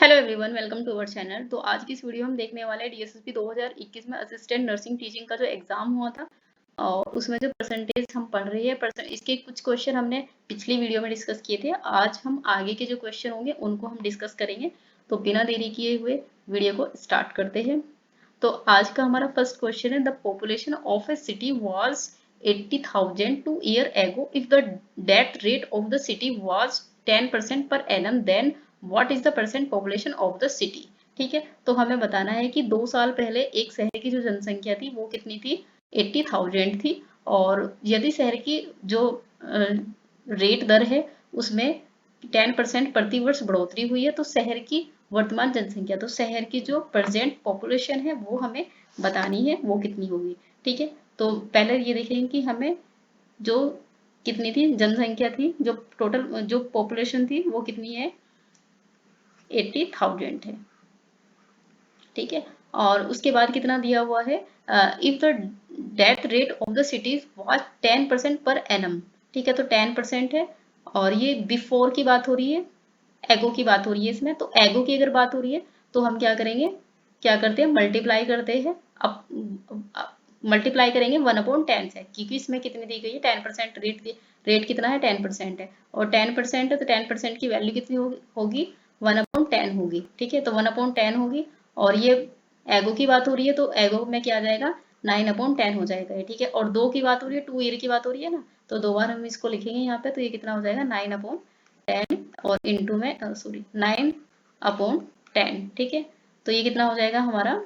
Hello everyone, welcome to our channel. तो आज की इस वीडियो में हम देखने वाले हैं डीएसएसबी 2021 में असिस्टेंट नर्सिंग टीचिंग का जो एग्जाम हुआ था और उसमें जो परसेंटेज हम पढ़ रहे हैं इसके कुछ क्वेश्चन हमने पिछली वीडियो में डिस्कस किए थे। आज हम आगे के जो क्वेश्चन होंगे उनको हम डिस्कस करेंगे। तो बिना देरी किए हुए वीडियो को स्टार्ट करते हैं। तो आज का हमारा फर्स्ट क्वेश्चन है, the population of a city was 80,000 two year ago if the death rate of the city was 10% per annum then what is the percent population of the city. ठीक है, तो हमें बताना है कि 2 साल पहले एक शहर की जो जनसंख्या थी वो कितनी थी, 80,000 थी। और यदि शहर की जो रेट दर है उसमें 10% प्रति वर्ष बढ़ोतरी हुई है तो शहर की वर्तमान जनसंख्या, तो शहर की जो प्रेजेंट पॉपुलेशन है वो हमें बतानी है, वो कितनी होगी। ठीक है, तो पहले ये देखेंगे कि हमें जो कितनी थी जनसंख्या थी, जो टोटल जो पॉपुलेशन थी वो कितनी है, 80,000 है। ठीक है, और उसके बाद कितना दिया हुआ है, if the death rate of the cities was 10% per annum. ठीक है, तो 10% है और ये बिफोर की बात हो रही है, एगो की बात हो रही है इसमें। तो एगो की अगर बात हो रही है तो हम क्या करेंगे, क्या करते हैं, मल्टीप्लाई करते हैं। अब मल्टीप्लाई करेंगे 1/10 से, क्योंकि इसमें कितनी दी गई है, 10% रेट कितना है, 10% है और 10% है तो 10% की वैल्यू कितनी होगी, 1/10 होगी। ठीक है, तो 1/10 होगी और ये एगो की बात हो रही है तो एगो में क्या आ जाएगा, 9/10 हो जाएगा। ठीक है, और दो की बात हो रही है, 2 ईयर की बात हो रही है ना, तो दो बार हम इसको लिखेंगे यहाँ पे, तो ये कितना हो जाएगा, 9/10 और इंटू में सॉरी 9/10। ठीक है, तो ये कितना हो जाएगा हमारा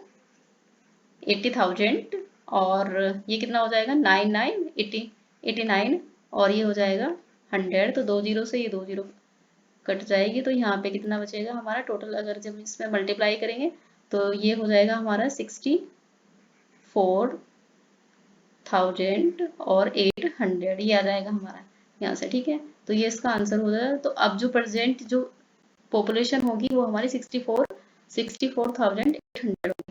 80,000 और ये कितना हो जाएगा 89 और ये हो जाएगा 100। तो 2 जीरो से ये 2 जीरो कट जाएगी, तो यहाँ पे कितना बचेगा हमारा टोटल, अगर जब इसमें मल्टीप्लाई करेंगे तो ये हो जाएगा हमारा 64,000 और 800, ये आ जाएगा हमारा यहाँ से। ठीक है, तो ये इसका आंसर हो जाएगा। तो अब जो प्रेजेंट जो पॉपुलेशन होगी वो हमारी 64,800 होगी।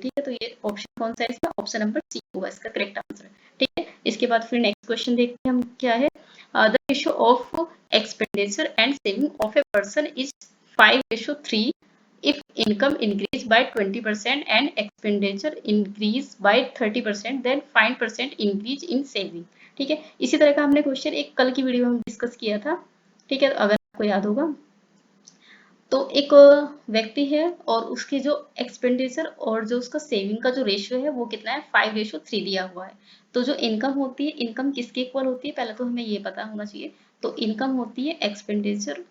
ठीक है, तो ये ऑप्शन कौन सा है इसका, ऑप्शन नंबर सी होगा इसका करेक्ट आंसर। ठीक है, इसके बाद फिर नेक्स्ट क्वेश्चन देखते हैं हम क्या है, the ratio of expenditure and saving of a person is 5:3 if income increase by 20% and expenditure increase by 30% then find percent increase in saving। ठीक है, इसी तरह का हमने क्वेश्चन एक कल की वीडियो में डिस्कस किया था। ठीक है, अगर आपको याद होगा तो एक व्यक्ति है और उसकी जो एक्सपेंडिचर और जो उसका सेविंग का जो रेशियो है वो कितना है, 5:3 दिया हुआ है। तो जो इनकम होती है, इनकम किसके इक्वल होती है, पहले तो हमें ये पता होना चाहिए। तो इनकम होती है एक्सपेंडिचर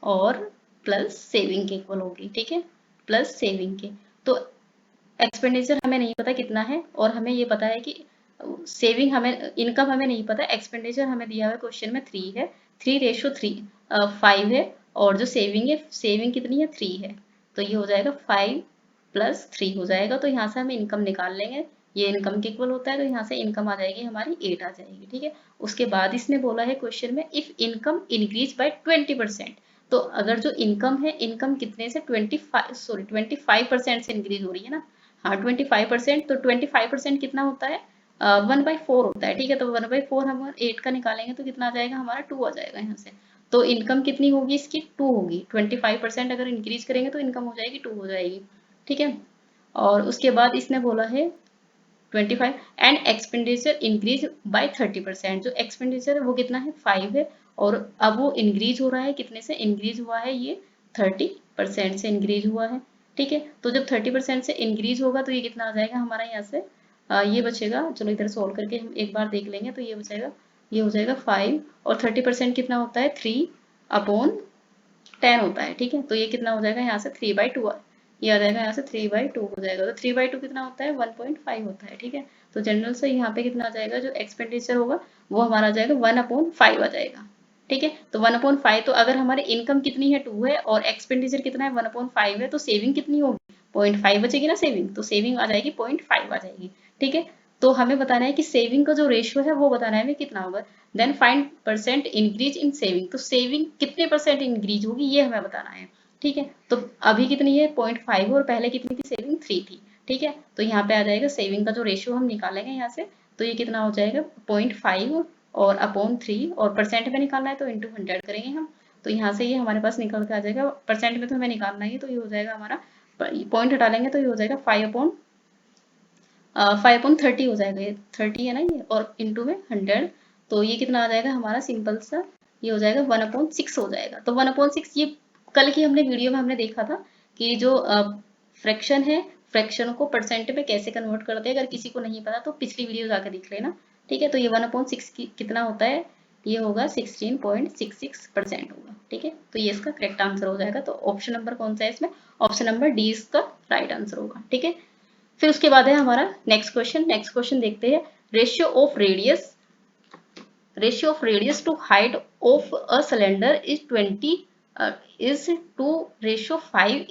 और प्लस सेविंग के इक्वल होगी। ठीक है, प्लस सेविंग के। तो एक्सपेंडिचर हमें नहीं पता कितना है और हमें ये पता है कि सेविंग हमें, इनकम हमें नहीं पता, एक्सपेंडिचर हमें दिया हुआ है क्वेश्चन में 3 है, 3:5 है और जो सेविंग है, सेविंग कितनी है, 3 है। तो ये हो जाएगा 5 + 3 हो जाएगा। तो यहाँ से हम इनकम निकाल लेंगे, ये इनकम के इक्वल होता है, तो यहाँ से इनकम आ जाएगी हमारी 8 आ जाएगी। ठीक है, उसके बाद इसने बोला है क्वेश्चन में, इफ इनकम इंक्रीज बाय 20%। तो अगर जो इनकम है, इनकम कितने से 25% से इंक्रीज हो रही है ना, हाँ 25%, तो 25% कितना होता है, 1/4 होता है। ठीक है, तो 1/4 हम 8 का निकालेंगे तो कितना आ जाएगा हमारा, 2 आ जाएगा यहाँ से। तो इनकम कितनी होगी इसकी, 2 होगी। 25% अगर इंक्रीज करेंगे तो इनकम हो जाएगी 2 हो जाएगी। ठीक है, और उसके बाद इसने बोला है 25 एंड एक्सपेंडिचर इंक्रीज बाय 30%। जो एक्सपेंडिचर है वो कितना है, 5 है और अब वो इंक्रीज हो रहा है, कितने से इंक्रीज हुआ है, ये 30% से इंक्रीज हुआ है। ठीक है, तो जब 30% से इंक्रीज होगा तो ये कितना आ जाएगा हमारा यहाँ से, ये बचेगा, चलो इधर सोल्व करके हम एक बार देख लेंगे। तो ये बचेगा, ये हो जाएगा 5 और 30% कितना होता है, 3/10 होता है। ठीक है, तो ये कितना हो जाएगा यहाँ से 3/2, ये आ जाएगा यहाँ से 3/2 हो जाएगा। तो 3/2 कितना होता है, 1.5 होता है। ठीक है, तो जनरल से यहाँ पे कितना आ जाएगा, जो एक्सपेंडिचर होगा वो हमारा आ जाएगा 1/5 आ जाएगा। ठीक है, तो 1/5, तो अगर हमारी इनकम कितनी है, 2 है और एक्सपेंडिचर कितना है, 1/5 है, तो सेविंग कितनी होगी, 0.5 बचेगी ना सेविंग, तो सेविंग आ जाएगी 0.5 आ जाएगी। ठीक है, तो हमें बताना है कि सेविंग का जो रेशियो है वो बताना है हमें कितना होगा। Then find percent increase in saving, तो सेविंग कितने परसेंट इंक्रीज होगी ये हमें बताना है। ठीक है, तो अभी कितनी है, 0.5 और पहले कितनी थी, सेविंग 3 थी। ठीक है, तो यहाँ पे आ जाएगा सेविंग का जो रेशियो हम निकालेंगे यहाँ से, तो ये कितना हो जाएगा 0.5 और अपॉन 3 और परसेंट में निकालना है तो इंटू 100 करेंगे हम। तो यहाँ से ये हमारे पास निकल के आ जाएगा, परसेंट में तो हमें निकालना ही, तो ये हो जाएगा हमारा, पॉइंट हटा लेंगे तो ये हो जाएगा 5/30 हो जाएगा, ये 30 है ना ये, और इंटू में 100, तो ये कितना आ जाएगा हमारा सिंपल सा, ये हो जाएगा 1/6 हो जाएगा। तो 1/6 ये कल की हमने वीडियो में हमने देखा था कि जो फ्रैक्शन है, फ्रैक्शन को परसेंट में कैसे कन्वर्ट करते हैं। अगर किसी को नहीं पता तो पिछली वीडियो जाकर देख लेना, ठीक है। तो ये 1/6 कितना होता है, ये होगा 16.66% होगा, ठीक है। तो ये इसका करेक्ट आंसर हो जाएगा। तो ऑप्शन नंबर कौन सा है इसमें, ऑप्शन नंबर डी इसका राइट आंसर होगा, ठीक है। फिर उसके बाद है हमारा नेक्स्ट क्वेश्चन देखते हैं। Ratio of radius to height of a cylinder is 20 is to ratio 5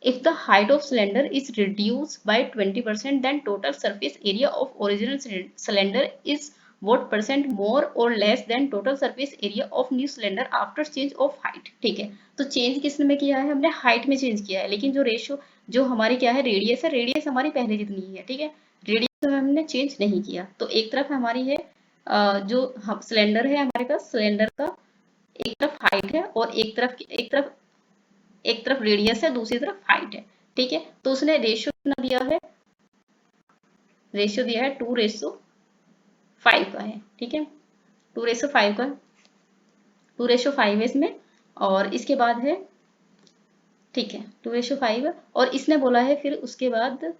if the height of cylinder is reduced by 20%, then total surface area of original cylinder is what percent more or less than total surface area of new cylinder after change of height। ठीक है, तो change किसने में किया है, हमने height में change किया है, लेकिन जो रेशियो जो हमारी क्या है, रेडियस है, रेडियस हमारी पहले जितनी ही है, ठीक है। रेडियस में हमने चेंज नहीं किया। तो एक तरफ हमारी है जो सिलेंडर है हमारे पास, सिलेंडर का एक तरफ हाइट है और एक तरफ रेडियस है, दूसरी तरफ हाइट है, ठीक है। तो उसने रेशियो कितना दिया है, रेशियो दिया है 2:5 का है, ठीक है। 2:5 का 2:5 है इसमें, और इसके बाद है, ठीक है, 2:5 और इसने बोला है फिर उसके बाद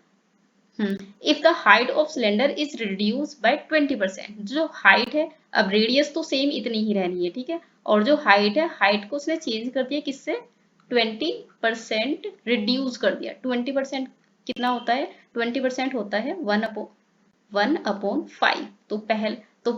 if the height of cylinder is reduce by 20%, जो हाइट है, अब रेडियस तो सेम इतनी ही रहनी है, ठीक है, और जो हाइट है, हाइट को उसने चेंज कर दिया किससे, 20% रिड्यूस कर दिया। 20% कितना होता है, 20% होता है 1/5। तो तो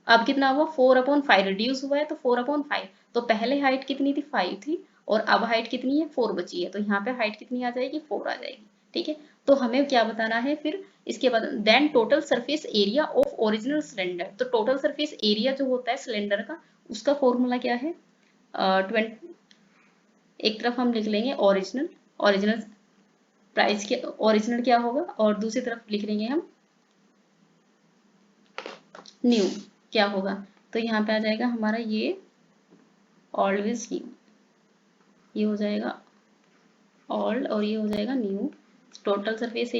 अब कितना हुआ, 4/5 रिड्यूस हुआ है, तो 4/5। तो पहले हाइट कितनी थी, 5 थी, और अब हाइट कितनी है, 4 बची है। तो यहाँ पे हाइट कितनी आ जाएगी, 4 आ जाएगी, ठीक है। तो हमें क्या बताना है फिर इसके बाद, then total surface area of original cylinder. तो टोटल सरफेस एरिया जो होता है सिलेंडर का, उसका फॉर्मूला क्या है, 20, एक तरफ हम लिख लेंगे ओरिजिनल प्राइस के, ओरिजिनल क्या होगा, और दूसरी तरफ लिख लेंगे हम न्यू क्या होगा। तो यहाँ पे आ जाएगा हमारा ये ऑलवेज न्यू, ये हो जाएगा ऑल्ड, और ये हो जाएगा न्यू। टोटल सरफेस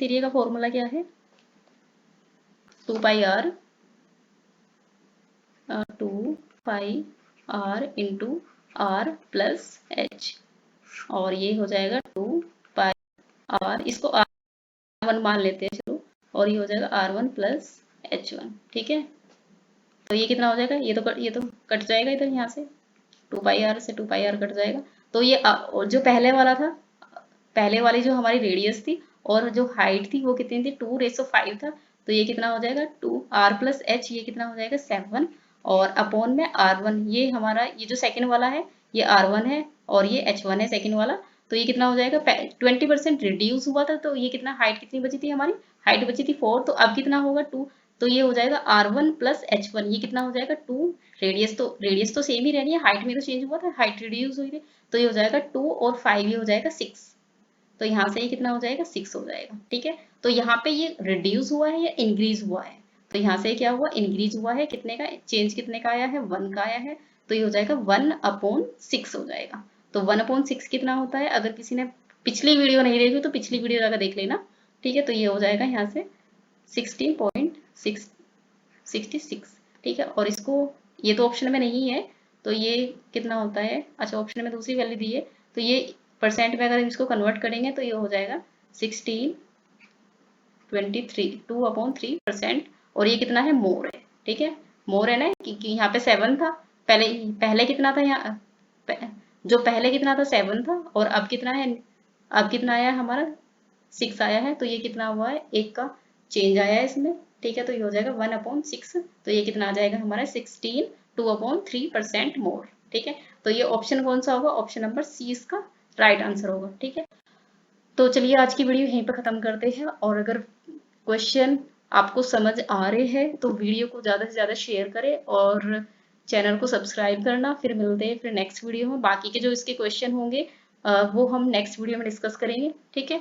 एरिया का फॉर्मूला क्या है, 2πr 2πr into r plus h, और ये हो जाएगा 2πr, इसको r1 मान लेते हैं चलो, और ये हो जाएगा r1 प्लस h1, ठीक है। तो ये कितना हो जाएगा, ये तो कट जाएगा इधर, यहाँ से 2πr से 2πr कट जाएगा। तो ये जो पहले वाला था, पहले वाली जो हमारी रेडियस थी और जो हाइट थी वो कितनी थी, 2:5 था। तो ये कितना हो जाएगा, 2r प्लस h, ये कितना हो जाएगा 7, और अपॉन में r1, ये हमारा ये जो सेकंड वाला है ये r1 है, और ये h1 है सेकंड वाला। तो ये कितना हो जाएगा, 20% रिड्यूस हुआ था, तो ये कितना, हाइट कितनी बची थी हमारी, हाइट बची थी 4, तो अब कितना होगा 2, तो ये हो जाएगा r1 प्लस h1, ये कितना हो जाएगा 2, रेडियस तो सेम ही रहनी है, हाइट में तो चेंज हुआ था, हाइट रिड्यूस हुई थी, तो ये हो जाएगा 2 और 5, ये हो जाएगा 6। तो यहाँ से ये कितना हो जाएगा, 6 हो जाएगा, ठीक है। तो यहाँ पे ये रिड्यूस हुआ है या इंक्रीज हुआ है, तो यहाँ से क्या हुआ, इंक्रीज हुआ है, कितने का चेंज, कितने का आया है, 1 का आया है। तो ये हो जाएगा 1/6 हो जाएगा। तो 1/6 कितना होता है, अगर किसी ने पिछली वीडियो नहीं देखी तो पिछली वीडियो जाकर देख लेना, ठीक है। तो ये हो जाएगा यहाँ से 16.66, ठीक है। और इसको, ये तो ऑप्शन में नहीं है, तो ये कितना होता है, अच्छा ऑप्शन में दूसरी वैल्यू दी है, तो ये परसेंट में अगर हम इसको कन्वर्ट करेंगे तो ये हो जाएगा 2/3%, और ये कितना है, मोर है, ठीक है, मोर है ना, क्योंकि यहाँ पे 7 था, पहले कितना था, यहाँ जो पहले कितना था 7 था, और अब कितना है, अब कितना आया हमारा 6 आया है। तो ये कितना हुआ है, एक का चेंज आया है इसमें, ठीक है। तो ये हो जाएगा 1/6, तो ये कितना आ जाएगा हमारा 16, 2/3% मोर, ठीक है। तो ये ऑप्शन कौन सा होगा, ऑप्शन नंबर सी इसका राइट आंसर होगा, ठीक है। तो चलिए आज की वीडियो यहीं पर खत्म करते हैं, और अगर क्वेश्चन आपको समझ आ रहे हैं तो वीडियो को ज़्यादा से ज़्यादा शेयर करें और चैनल को सब्सक्राइब करना। फिर मिलते हैं फिर नेक्स्ट वीडियो में, बाकी के जो इसके क्वेश्चन होंगे वो हम नेक्स्ट वीडियो में डिस्कस करेंगे, ठीक है।